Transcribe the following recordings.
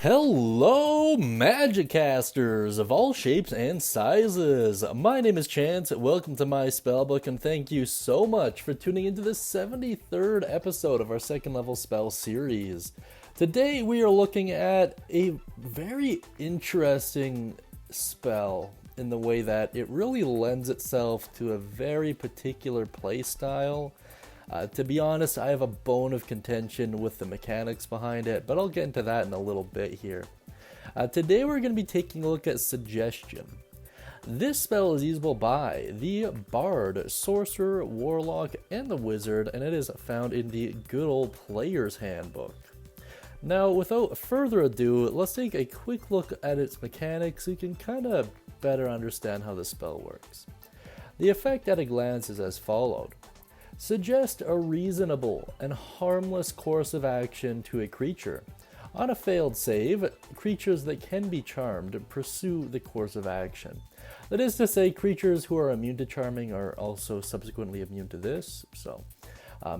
Hello, Magicasters of all shapes and sizes. My name is Chance. Welcome to my Spellbook, and thank you so much for tuning into the 73rd episode of our second level spell series. Today we are looking at a very interesting spell in the way that it really lends itself to a very particular playstyle. To be honest, I have a bone of contention with the mechanics behind it, but I'll get into that in a little bit here. Today we're going to be taking a look at Suggestion. This spell is usable by the Bard, Sorcerer, Warlock, and the Wizard, and it is found in the good old Player's Handbook. Now, without further ado, let's take a quick look at its mechanics so you can kind of better understand how the spell works. The effect at a glance is as followed. Suggest a reasonable and harmless course of action to a creature. On a failed save, creatures that can be charmed pursue the course of action. That is to say, creatures who are immune to charming are also subsequently immune to this, so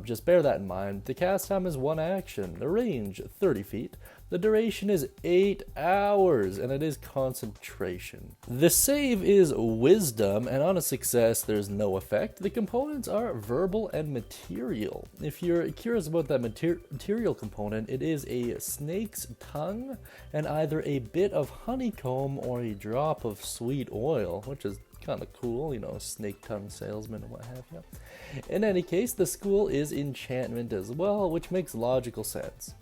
just bear that in mind. The cast time is 1 action, the range 30 feet, the duration is 8 hours, and it is concentration. The save is Wisdom, and on a success there's no effect. The components are verbal and material. If you're curious about that material component, it is a snake's tongue and either a bit of honeycomb or a drop of sweet oil, which is kind of cool, you know, snake tongue salesman and what have you. In any case, the school is Enchantment as well, which makes logical sense.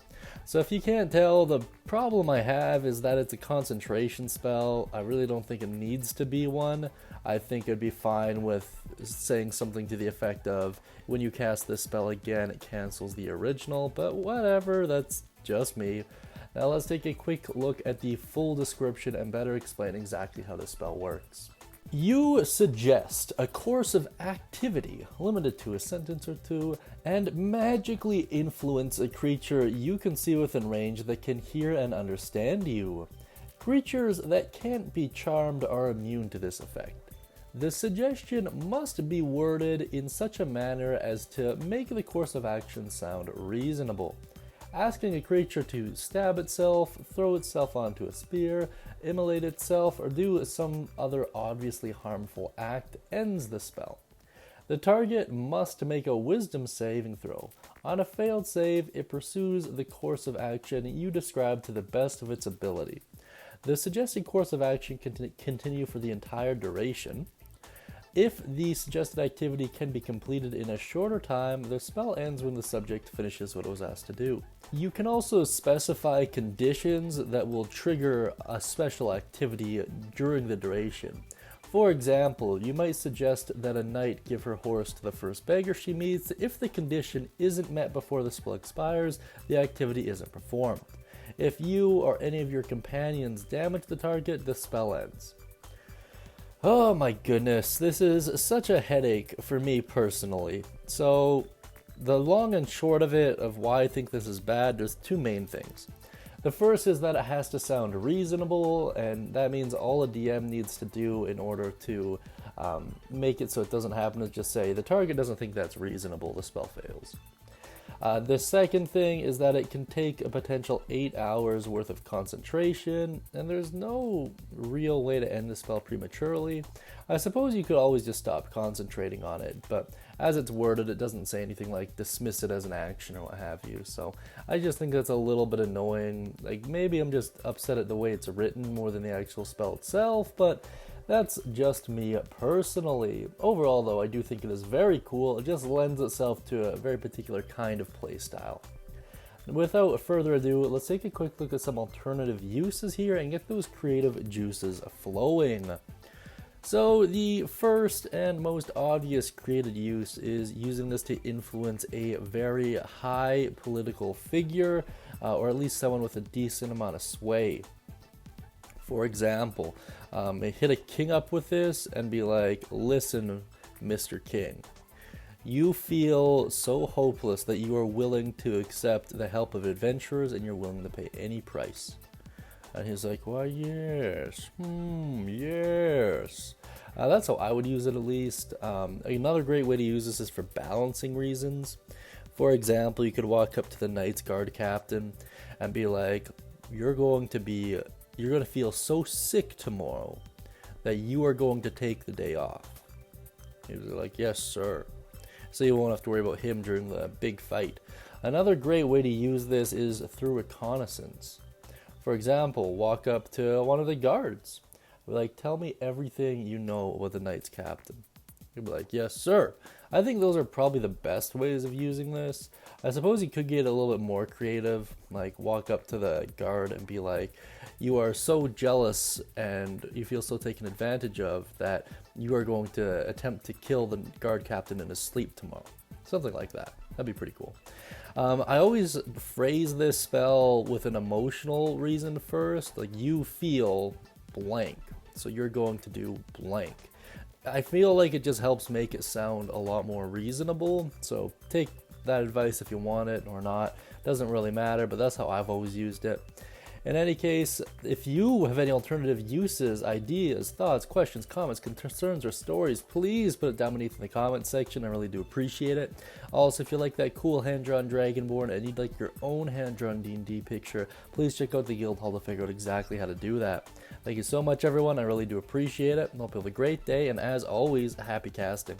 So if you can't tell, the problem I have is that it's a concentration spell. I really don't think it needs to be one. I think it'd be fine with saying something to the effect of, when you cast this spell again, it cancels the original, but whatever, that's just me. Now let's take a quick look at the full description and better explain exactly how this spell works. You suggest a course of activity, limited to a sentence or two, and magically influence a creature you can see within range that can hear and understand you. Creatures that can't be charmed are immune to this effect. The suggestion must be worded in such a manner as to make the course of action sound reasonable. Asking a creature to stab itself, throw itself onto a spear, immolate itself, or do some other obviously harmful act ends the spell. The target must make a wisdom saving throw. On a failed save, it pursues the course of action you describe to the best of its ability. The suggested course of action can continue for the entire duration. If the suggested activity can be completed in a shorter time, the spell ends when the subject finishes what it was asked to do. You can also specify conditions that will trigger a special activity during the duration. For example, you might suggest that a knight give her horse to the first beggar she meets. If the condition isn't met before the spell expires, the activity isn't performed. If you or any of your companions damage the target, the spell ends. Oh my goodness, this is such a headache for me personally. So, the long and short of it, of why I think this is bad, there's two main things. The first is that it has to sound reasonable, and that means all a DM needs to do in order to make it so it doesn't happen is just say, the target doesn't think that's reasonable, the spell fails. The second thing is that it can take a potential 8 hours worth of concentration, and there's no real way to end the spell prematurely. I suppose you could always just stop concentrating on it, but as it's worded, it doesn't say anything like dismiss it as an action or what have you, so I just think that's a little bit annoying. Like, maybe I'm just upset at the way it's written more than the actual spell itself, but that's just me personally. Overall, though, I do think it is very cool. It just lends itself to a very particular kind of playstyle. Without further ado, let's take a quick look at some alternative uses here and get those creative juices flowing. So the first and most obvious created use is using this to influence a very high political figure, or at least someone with a decent amount of sway. For example, hit a king up with this and be like, listen, Mr. King, you feel so hopeless that you are willing to accept the help of adventurers and you're willing to pay any price. And he's like, why, yes, yes. That's how I would use it, at least. Another great way to use this is for balancing reasons. For example, you could walk up to the Knight's Guard captain and be like, you're going to feel so sick tomorrow that you are going to take the day off. He was like, yes, sir. So you won't have to worry about him during the big fight. Another great way to use this is through reconnaissance. For example, walk up to one of the guards. Be like, tell me everything you know about the Knights Captain. He'd be like, yes, sir. I think those are probably the best ways of using this. I suppose you could get a little bit more creative, like walk up to the guard and be like, you are so jealous and you feel so taken advantage of that you are going to attempt to kill the guard captain in his sleep tomorrow. Something like that. That'd be pretty cool. I always phrase this spell with an emotional reason first, like you feel blank, so you're going to do blank. I feel like it just helps make it sound a lot more reasonable, so take that advice if you want it or not. Doesn't really matter, but that's how I've always used it. In any case, if you have any alternative uses, ideas, thoughts, questions, comments, concerns, or stories, please put it down beneath in the comment section. I really do appreciate it. Also, if you like that cool hand-drawn Dragonborn and you'd like your own hand-drawn D&D picture, please check out the guild hall to figure out exactly how to do that. Thank you so much, everyone. I really do appreciate it. Hope you have a great day, and as always, happy casting.